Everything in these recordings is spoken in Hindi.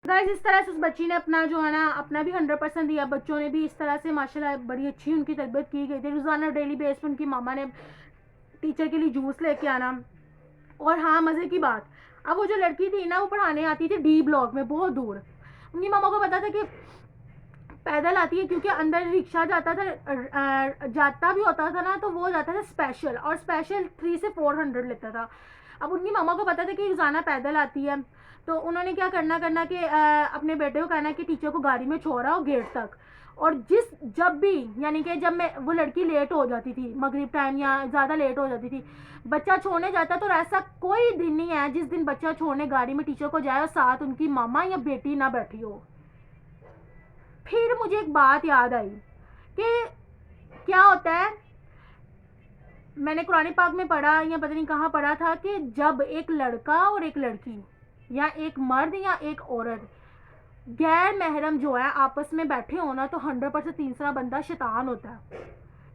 गाइस इस तरह से उस बच्ची ने अपना जो है ना अपना भी 100% दिया। बच्चों ने भी इस तरह से माशाल्लाह बड़ी अच्छी उनकी तरबियत की गई थी। रोज़ाना डेली बेस पर उनकी मामा ने टीचर के लिए जूस लेके आना। और हाँ, मज़े की बात, अब वो जो लड़की थी ना वो पढ़ाने आती थी डी ब्लॉक में, बहुत दूर। उनकी मामा को पता था कि पैदल आती है, क्योंकि अंदर रिक्शा जाता था, जाता भी होता था ना तो वो जाता था स्पेशल, और स्पेशल 300 से 400 लेता था। अब उनकी मामा को पता था कि रोज़ाना पैदल आती है, तो उन्होंने क्या करना कि अपने बेटे को कहना कि टीचर को गाड़ी में छोड़ आओ गेट तक। और जब भी, यानी कि जब मैं वो लड़की लेट हो जाती थी मगरिब टाइम या ज़्यादा लेट हो जाती थी, बच्चा छोड़ने जाता, तो ऐसा कोई दिन नहीं है जिस दिन बच्चा छोड़ने गाड़ी में टीचर को जाए और साथ उनकी मामा या बेटी ना बैठी हो। फिर मुझे एक बात याद आई कि क्या होता है, मैंने कुरान पाक में पढ़ा या पता नहीं कहाँ पढ़ा था कि जब एक लड़का और एक लड़की या एक मर्द या एक औरत गैर महरम जो है आपस में बैठे होना, तो 100% तीसरा बंदा शैतान होता है।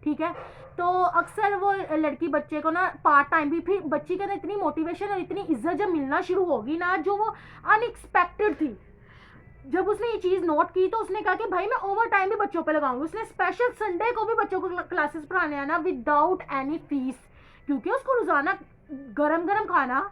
ठीक है, तो अक्सर वो लड़की बच्चे को ना पार्ट टाइम भी, फिर बच्ची के अंदर इतनी मोटिवेशन और इतनी इज्जत जब मिलना शुरू होगी ना, जो वो अनएक्सपेक्टेड थी। जब उसने ये चीज़ नोट की तो उसने कहा कि भाई मैं ओवर टाइम भी बच्चों पे लगाऊंगी। उसने स्पेशल संडे को भी बच्चों को क्लासेस पढ़ाने आना विदाउट एनी फीस, क्योंकि उसको रोज़ाना गरम गरम खाना,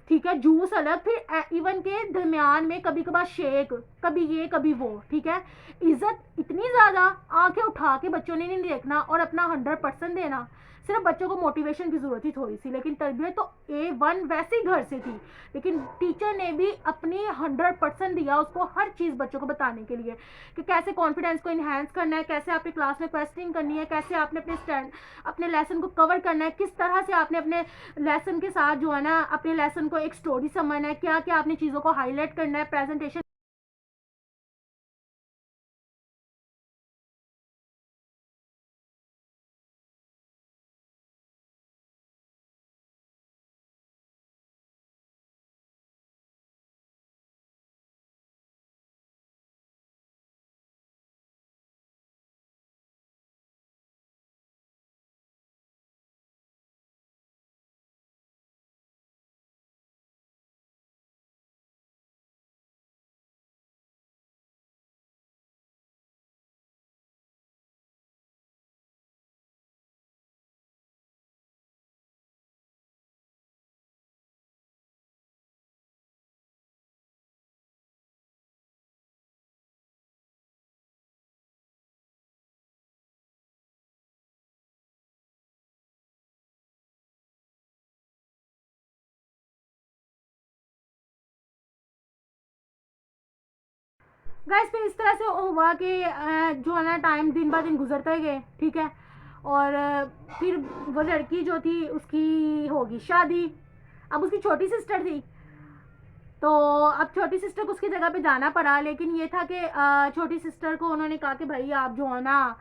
ठीक है, जूस अलग, फिर इवन के दरमियान में कभी कभार शेक, कभी ये कभी वो। ठीक है, इज्जत इतनी ज़्यादा, आंखें उठा के बच्चों ने नहीं देखना और अपना 100% देना। सिर्फ बच्चों को मोटिवेशन की ज़रूरत थी थोड़ी सी, लेकिन तरबियत तो A1 वैसे ही घर से थी। लेकिन टीचर ने भी अपनी 100% दिया उसको, हर चीज़ बच्चों को बताने के लिए कि कैसे कॉन्फिडेंस को इन्हांस करना है, कैसे आपने क्लास में क्वेश्चनिंग करनी है, कैसे आपने अपने लेसन को कवर करना है, किस तरह से आपने अपने लेसन के साथ जो है ना अपने लेसन को एक स्टोरी समझना है, क्या क्या आपने चीज़ों को हाईलाइट करना है, प्रेजेंटेशन। गैस फिर इस तरह से हुआ कि जो है ना टाइम दिन ब दिन गुजरते गए। ठीक है, और फिर वो लड़की जो थी उसकी होगी शादी। अब उसकी छोटी सिस्टर थी, तो अब छोटी सिस्टर को उसकी जगह पे जाना पड़ा, लेकिन ये था कि छोटी सिस्टर को उन्होंने कहा कि भाई आप जो है ना,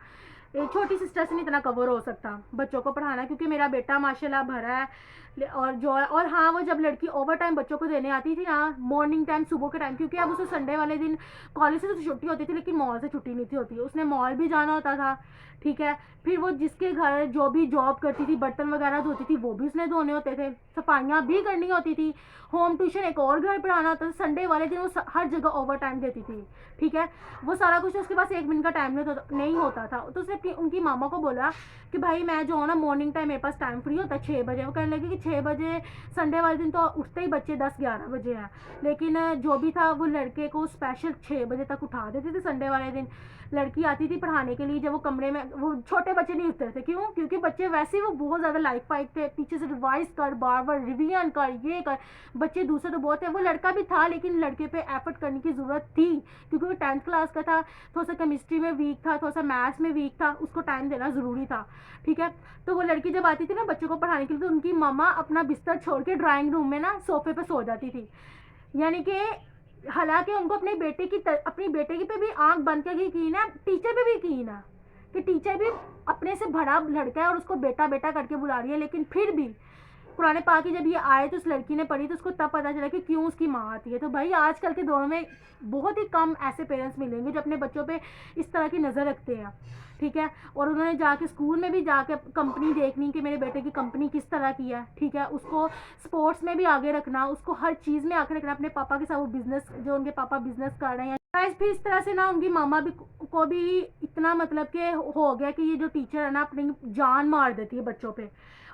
छोटी सिस्टर से नहीं इतना कवर हो सकता बच्चों को पढ़ाना, क्योंकि मेरा बेटा माशाल्लाह भरा है। और जो है, और हाँ, वो जब लड़की ओवर टाइम बच्चों को देने आती थी ना मॉर्निंग टाइम, सुबह के टाइम, क्योंकि अब उसे संडे वाले दिन कॉलेज से तो छुट्टी होती थी, लेकिन मॉल से छुट्टी नहीं थी होती, उसने मॉल भी जाना होता था। ठीक है, फिर वो जिसके घर जो भी जॉब करती थी, बर्तन वगैरह धोती थी, वो भी उसने धोने होते थे, सफाइयाँ भी करनी होती थी, होम ट्यूशन एक और घर पढ़ाना होता था। संडे वाले दिन वो हर जगह ओवर टाइम देती थी। ठीक है, वो सारा कुछ उसके पास 1 मिनट का टाइम नहीं होता था, तो उसने अपनी उनकी मामा को बोला कि भाई मैं जो है ना मॉर्निंग टाइम मेरे पास टाइम फ्री होता है 6 बजे। वो कहने लगी कि 6 बजे संडे वाले दिन तो उठते ही बच्चे 10-11 बजे हैं, लेकिन जो भी था वो लड़के को स्पेशल 6 बजे तक उठा देते थे संडे वाले दिन। लड़की आती थी पढ़ाने के लिए, जब वो कमरे में, वो छोटे बच्चे नहीं उठते थे, क्यों? क्योंकि बच्चे वैसे ही वो बहुत ज़्यादा लाइक फाइक थे, पीछे से रिवाइज कर, बार बार रिवीजन कर, ये कर, बच्चे दूसरे तो बहुत है। वो लड़का भी था, लेकिन लड़के पे एफर्ट करने की ज़रूरत थी, क्योंकि वो 10th क्लास का था, थोड़ा सा केमिस्ट्री में वीक था, थोड़ा सा मैथ्स में वीक था, उसको टाइम देना ज़रूरी था। ठीक है, तो वो लड़की जब आती थी ना बच्चों को पढ़ाने के लिए, तो उनकी मामा अपना बिस्तर छोड़ के ड्राइंग रूम में ना सोफे पे सो जाती थी। यानी कि हालांकि उनको अपनी बेटे की पे भी आंख बंद करके की ना, टीचर पे भी की ना, कि टीचर भी अपने से बड़ा लड़का है और उसको बेटा बेटा करके बुला रही है, लेकिन फिर भी कुरान पाक की जब ये आए तो उस लड़की ने पढ़ी तो उसको तब पता चला कि क्यों उसकी माँ आती है। तो भाई आजकल के दौर में बहुत ही कम ऐसे पेरेंट्स मिलेंगे जो अपने बच्चों पे इस तरह की नज़र रखते हैं, ठीक है। और उन्होंने जाके स्कूल में भी जाके कंपनी देखनी कि मेरे बेटे की कंपनी किस तरह की है, ठीक है। उसको स्पोर्ट्स में भी आगे रखना, उसको हर चीज़ में आगे रखना, अपने पापा के साथ वो बिज़नेस जो उनके पापा बिज़नेस कर रहे हैं। फिर इस तरह से ना उनकी मामा भी को भी इतना मतलब कि हो गया कि ये जो टीचर है ना अपनी जान मार देती है बच्चों पे।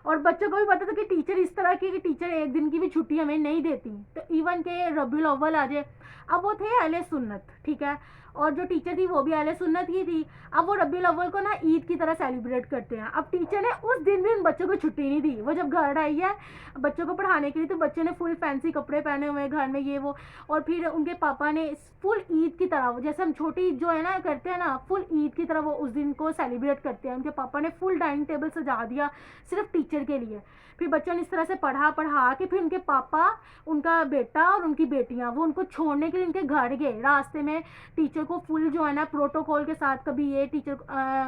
और बच्चों को भी पता था कि टीचर इस तरह की कि टीचर एक दिन की भी छुट्टी हमें नहीं देती। तो इवन के रबीउल अव्वल आ जाए, अब वो थे अहले सुन्नत, ठीक है, और जो टीचर थी वो भी अहले सुन्नत ही थी। अब वो रबीउल अव्वल को ना ईद की तरह सेलिब्रेट करते हैं। अब टीचर ने उस दिन भी उन बच्चों को छुट्टी नहीं दी। वो जब घर आई है बच्चों को पढ़ाने के लिए तो बच्चों ने फुल फैंसी कपड़े पहने हुए हैं घर में, ये वो। और फिर उनके पापा ने फुल ईद की तरह, जैसे हम छोटी ईद जो है ना करते हैं ना, फुल ईद की तरह वो उस दिन को सेलिब्रेट करते हैं। उनके पापा ने फुल डाइनिंग टेबल सजा दिया सिर्फ टीचर के लिए। फिर बच्चों ने इस तरह से पढ़ा के फिर उनके पापा, उनका बेटा और उनकी बेटियां वो उनको छोड़ने के लिए उनके घर गए। रास्ते में टीचर को फुल जो है ना प्रोटोकॉल के साथ, कभी ये टीचर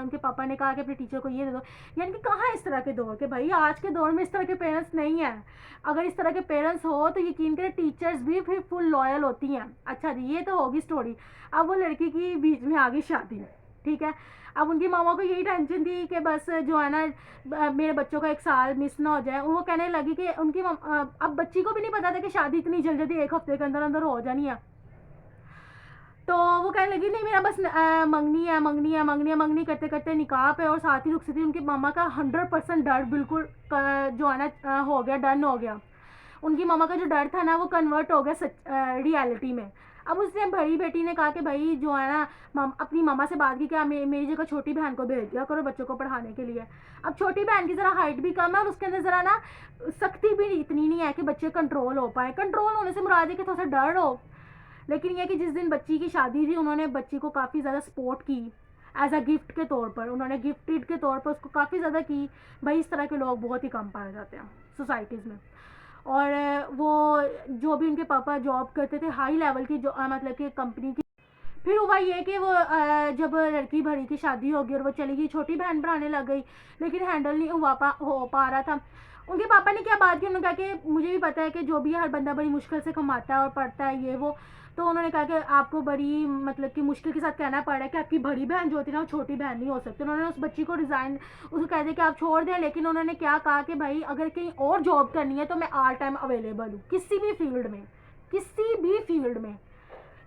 उनके पापा ने कहा कि अपने टीचर को ये दे दो। यानी कि कहाँ इस तरह के दौर के, भाई आज के दौर में इस तरह के पेरेंट्स नहीं हैं। अगर इस तरह के पेरेंट्स हो तो यकीन करें टीचर्स भी फिर फुल लॉयल होती हैं। अच्छा जी, ये तो होगी स्टोरी। अब वो लड़की की बीच में आ गई शादी, ठीक है। अब उनकी मामा को यही टेंशन थी कि बस जो है ना मेरे बच्चों का एक साल मिस ना हो जाए। वो कहने लगी कि उनकी अब बच्ची को भी नहीं पता था कि शादी इतनी जल्दी एक हफ्ते के अंदर अंदर हो जानी है। तो वो कहने लगी नहीं मेरा बस मंगनी करते करते निकाह पे और साथ ही रुक थी। उनकी मामा का 100% डर बिल्कुल जो है ना हो गया, डन हो गया। उनकी मामा का जो डर था ना वो कन्वर्ट हो गया रियलिटी में। अब उसने बड़ी बेटी ने कहा कि भाई जो है ना अपनी मामा से बात की कि मेरी जगह छोटी बहन को भेज दिया करो बच्चों को पढ़ाने के लिए। अब छोटी बहन की ज़रा हाइट भी कम है और उसके अंदर ज़रा ना सख्ती भी इतनी नहीं है कि बच्चे कंट्रोल हो पाए। कंट्रोल होने से मुराद है कि थोड़ा सा डर हो। लेकिन यह कि जिस दिन बच्ची की शादी थी उन्होंने बच्ची को काफ़ी ज़्यादा सपोर्ट की एज अ गिफ्ट के तौर पर। उन्होंने गिफ्टेड के तौर पर उसको काफ़ी ज़्यादा की। भाई इस तरह के लोग बहुत ही कम पाए जाते हैं सोसाइटीज़ में। और वो जो भी उनके पापा जॉब करते थे हाई लेवल की, जो मतलब कि कंपनी की। फिर हुआ ये कि वो जब लड़की भरी की शादी होगी और वो चली गई, छोटी बहन पढ़ाने लग गई, लेकिन हैंडल नहीं हो पा रहा था। उनके पापा ने क्या बात की, उन्होंने कहा कि मुझे भी पता है कि जो भी हर बंदा बड़ी मुश्किल से कमाता है और पढ़ता है ये वो। तो उन्होंने कहा कि आपको बड़ी मतलब कि मुश्किल के साथ कहना पड़ रहा है कि आपकी बड़ी बहन जो होती है ना वो छोटी बहन नहीं हो सकती। उन्होंने उस बच्ची को रिज़ाइन उसको कह दिया कि आप छोड़ दें। लेकिन उन्होंने क्या कहा कि भाई अगर कहीं और जॉब करनी है तो मैं ऑल टाइम अवेलेबल हूँ, किसी भी फील्ड में, किसी भी फील्ड में।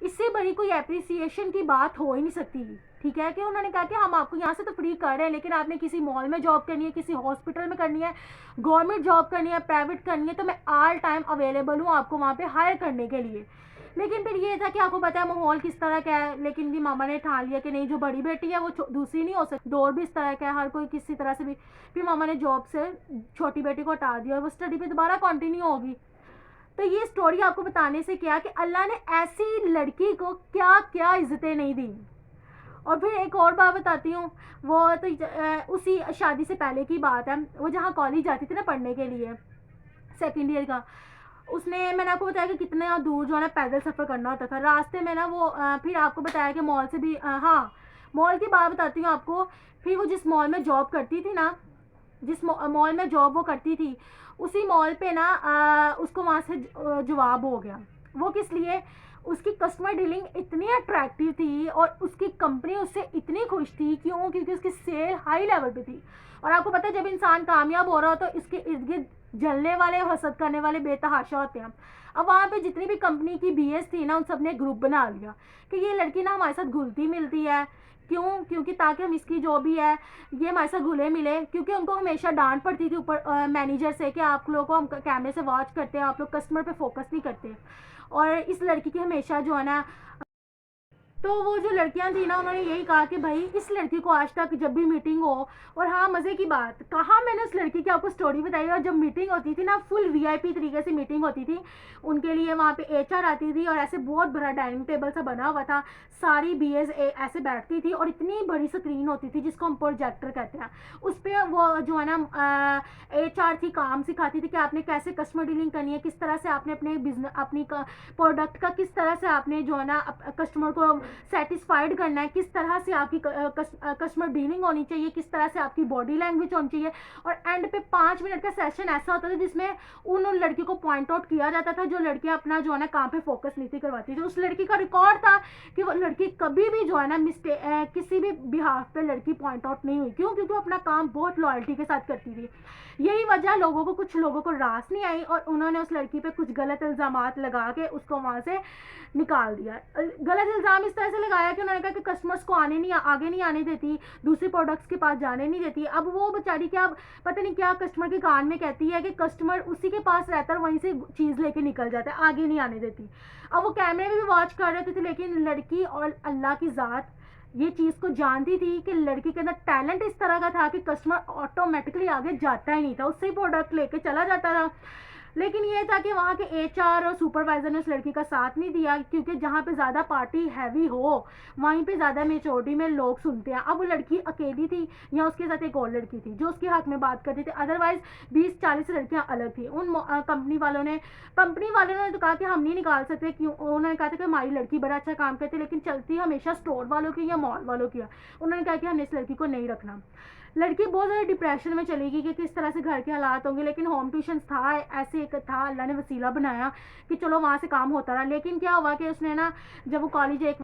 इससे बड़ी कोई एप्रिसिएशन की बात हो ही नहीं सकती, ठीक है। कि उन्होंने कहा कि हम आपको यहाँ से तो फ्री कर रहे हैं, लेकिन आपने किसी मॉल में जॉब करनी है, किसी हॉस्पिटल में करनी है, गवर्नमेंट जॉब करनी है, प्राइवेट करनी है, तो मैं ऑल टाइम अवेलेबल हूँ आपको वहाँ पे हायर करने के लिए। लेकिन फिर ये था कि आपको पता है माहौल किस तरह का है। लेकिन भी मामा ने ठान लिया कि नहीं, जो बड़ी बेटी है वो दूसरी नहीं हो सकती। दौर भी इस तरह का है, हर कोई किसी तरह से भी। फिर मामा ने जॉब से छोटी बेटी को हटा दिया और वो स्टडी पे दोबारा कंटिन्यू होगी। तो ये स्टोरी आपको बताने से क्या कि अल्लाह ने ऐसी लड़की को क्या क्या इज्जतें नहीं दी। और फिर एक और बात बताती हूँ, वो तो उसी शादी से पहले की बात है। वो जहाँ कॉलेज जाती थी ना पढ़ने के लिए, सेकेंड ईयर का, उसने मैंने आपको बताया कि कितना दूर जो है ना पैदल सफ़र करना होता था। रास्ते में ना वो फिर आपको बताया कि मॉल से भी हाँ, मॉल की बात बताती हूँ आपको। फिर वो जिस मॉल में जॉब करती थी ना, जिस मॉल में जॉब वो करती थी, उसी मॉल पे ना उसको वहाँ से जवाब हो गया। वो किस लिए, उसकी कस्टमर डीलिंग इतनी अट्रैक्टिव थी और उसकी कंपनी उससे इतनी खुश थी। क्यों? क्योंकि उसकी सेल हाई लेवल पे थी। और आपको पता है जब इंसान कामयाब हो रहा हो तो इसके इर्द गिर्द जलने वाले और हसद करने वाले बेतहाशा होते हैं। अब वहाँ पे जितनी भी कंपनी की बीएस थी ना, उन सब ने ग्रुप बना लिया कि ये लड़की ना हमारे साथ घुलती मिलती है। क्यों? क्योंकि ताकि हम इसकी जो भी है ये हमारे साथ घुले मिले। क्योंकि उनको हमेशा डांट पड़ती थी ऊपर मैनेजर से कि आप लोगों को हम कैमरे से वॉच करते हैं, आप लोग कस्टमर पे फोकस नहीं करते। और इस लड़की की हमेशा जो है ना, तो वो जो लड़कियां थी ना उन्होंने यही कहा कि भाई इस लड़की को आज तक जब भी मीटिंग हो, और हाँ मज़े की बात कहा मैंने उस लड़की की आपको स्टोरी बताई। और जब मीटिंग होती थी ना फुल वीआईपी तरीके से मीटिंग होती थी उनके लिए। वहाँ पे एचआर आती थी और ऐसे बहुत बड़ा डाइनिंग टेबल सा बना हुआ था, सारी बीएस ऐसे बैठती थी और इतनी बड़ी स्क्रीन होती थी जिसको हम प्रोजेक्टर कहते हैं। उस पर वो जो है ना एचआर थी काम सिखाती थी कि आपने कैसे कस्टमर डीलिंग करनी है, किस तरह से आपने अपने बिजनेस अपनी प्रोडक्ट का किस तरह से आपने जो है ना कस्टमर को सेटिस्फाइड करना है, किस तरह से आपकी कस्टमर डीलिंग होनी चाहिए, किस तरह से आपकी बॉडी लैंग्वेज होनी चाहिए। और एंड पे 5 मिनट का सेशन ऐसा होता था जिसमें उन लड़कियों को पॉइंट आउट किया जाता था जो लड़कियां अपना जो है ना काम पे फोकस नहीं थी करवाती थी। उस लड़की का रिकॉर्ड था कि वो लड़की कभी भी जो है ना किसी भी बिहाफ पे लड़की पॉइंट आउट नहीं हुई। क्यों? क्योंकि वो अपना काम बहुत लॉयल्टी के साथ करती थी। यही वजह कुछ लोगों को रास नहीं आई और उन्होंने उस लड़की पे कुछ गलत इल्ज़ामात लगा के उसको वहाँ से निकाल दिया। गलत इल्ज़ाम इस तरह से लगाया कि उन्होंने कहा कि कस्टमर्स को आगे नहीं आने देती, दूसरे प्रोडक्ट्स के पास जाने नहीं देती। अब वो बेचारी क्या पता नहीं क्या कस्टमर के कान में कहती है कि कस्टमर उसी के पास रहता है, वहीं से चीज़ लेके निकल जाता है, आगे नहीं आने देती। अब वो कैमरे में भी वॉच कर रहे थे, लेकिन लड़की और अल्लाह की ज़ात ये चीज़ को जानती थी कि लड़की के अंदर टैलेंट इस तरह का था कि कस्टमर ऑटोमेटिकली आगे जाता ही नहीं था, उससे ही प्रोडक्ट लेके चला जाता था। लेकिन ये था कि वहाँ के एचआर और सुपरवाइजर ने उस लड़की का साथ नहीं दिया, क्योंकि जहाँ पे ज़्यादा पार्टी हैवी हो वहीं पे ज़्यादा मेचोरिटी में लोग सुनते हैं। अब वो लड़की अकेली थी या उसके साथ एक और लड़की थी जो उसके हक में बात करती थी, अदरवाइज 20-40 लड़कियाँ अलग थी। उन कंपनी वालों ने तो कहा कि हम नहीं निकाल सकते, क्यों? उन्होंने कहा था कि हमारी लड़की बड़ा अच्छा काम करती है लेकिन चलती हमेशा स्टोर वालों की या मॉल वालों की है। उन्होंने कहा कि हमने इस लड़की को नहीं रखना। लड़की बहुत ज़्यादा डिप्रेशन में चली गई कि किस तरह से घर के हालात होंगे। लेकिन होम ट्यूशन था, ऐसे एक था, अल्लाह ने वसीला बनाया कि चलो वहाँ से काम होता रहा। लेकिन क्या हुआ कि उसने ना जब वो कॉलेज एक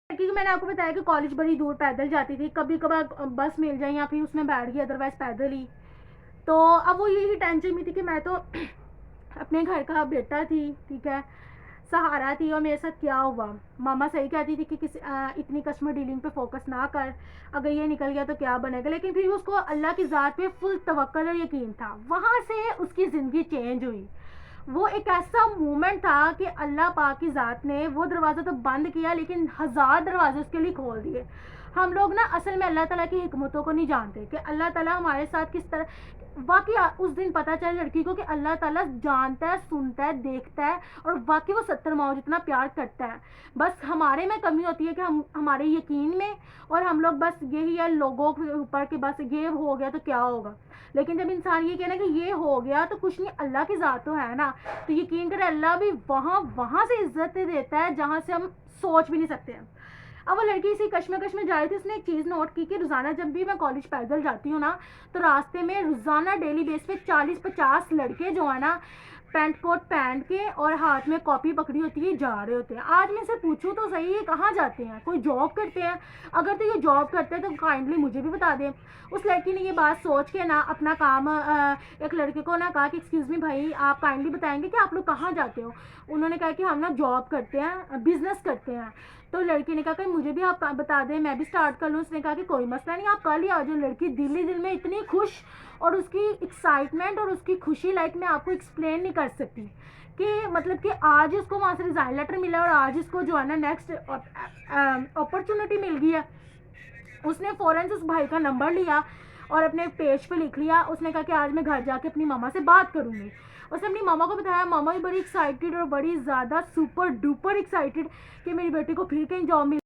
क्योंकि मैंने आपको बताया कि कॉलेज बड़ी दूर पैदल जाती थी, कभी कभार बस मिल जाए या फिर उसमें बैठ गई, अदरवाइज पैदल ही। तो अब वो यही टेंशन में थी कि मैं तो अपने घर का बेटा थी, ठीक है, सहारा थी, और मेरे साथ क्या हुआ। मामा सही कहती थी कि इतनी कस्टमर डीलिंग पे फोकस ना कर, अगर ये निकल गया तो क्या बनेगा। लेकिन फिर उसको अल्लाह की ज़ात पे फुल तवक्कुल और यकीन था। वहाँ से उसकी ज़िंदगी चेंज हुई। वो एक ऐसा मोमेंट था कि अल्लाह पाक की ज़ात ने वो दरवाज़ा तो बंद किया लेकिन 1000 दरवाजे उसके लिए खोल दिए। हम लोग ना असल में अल्लाह ताला की हिकमतों को नहीं जानते कि अल्लाह ताला हमारे साथ किस तरह। वाकई उस दिन पता चला लड़की को कि अल्लाह ताला जानता है, सुनता है, देखता है और वाकई वो 70 माओ जितना प्यार करता है। बस हमारे में कमी होती है कि हम हमारे यकीन में, और हम लोग बस यही है लोगों के ऊपर कि बस ये हो गया तो क्या होगा। लेकिन जब इंसान ये कहना कि ये हो गया तो कुछ नहीं, अल्लाह की ज़ात तो है ना, तो यकीन करें अल्लाह भी वहाँ से इज्जत देता है जहाँ से हम सोच भी नहीं सकते हैं। अब वो लड़की इसी कश्मकश में जा रही थी। उसने एक चीज़ नोट की कि रोज़ाना जब भी मैं कॉलेज पैदल जाती हूँ ना, तो रास्ते में रोज़ाना डेली बेस पे 40-50 लड़के जो है ना पैंट कोट पहन के और हाथ में कॉपी पकड़ी होती है, जा रहे होते हैं। आज मैं से पूछूं तो सही, ये कहाँ जाते हैं? कोई जॉब करते हैं? अगर तो ये जॉब करते हैं तो काइंडली मुझे भी बता दें। उस लड़की ने ये बात सोच के ना अपना काम एक लड़के को ना कहा कि एक्सक्यूज़ मी भाई, आप काइंडली बताएंगे कि आप लोग कहाँ जाते हो? उन्होंने कहा कि हम ना जॉब करते हैं, बिजनेस करते हैं। तो लड़की ने कहा कि मुझे भी आप बता दें, मैं भी स्टार्ट कर लूँ। उसने कहा कि कोई मसला नहीं, आप कल ही आ जाओ। लड़की दिल ही दिल में इतनी खुश, और उसकी एक्साइटमेंट और उसकी खुशी लाइक मैं आपको एक्सप्लेन नहीं कर सकती कि मतलब कि आज उसको वहाँ से रिज़ाइन लेटर मिला और आज उसको जो है ना नेक्स्ट अपॉर्चुनिटी मिल गई है। उसने फ़ौरन से उस भाई का नंबर लिया और अपने पेज पे लिख लिया। उसने कहा कि आज मैं घर जाके अपनी मामा से बात करूँगी। उसने अपनी मामा को बताया। मामा भी बड़ी एक्साइटेड और बड़ी ज़्यादा सुपर डुपर एक्साइटेड कि मेरी बेटी को फिर कहीं जॉब मिल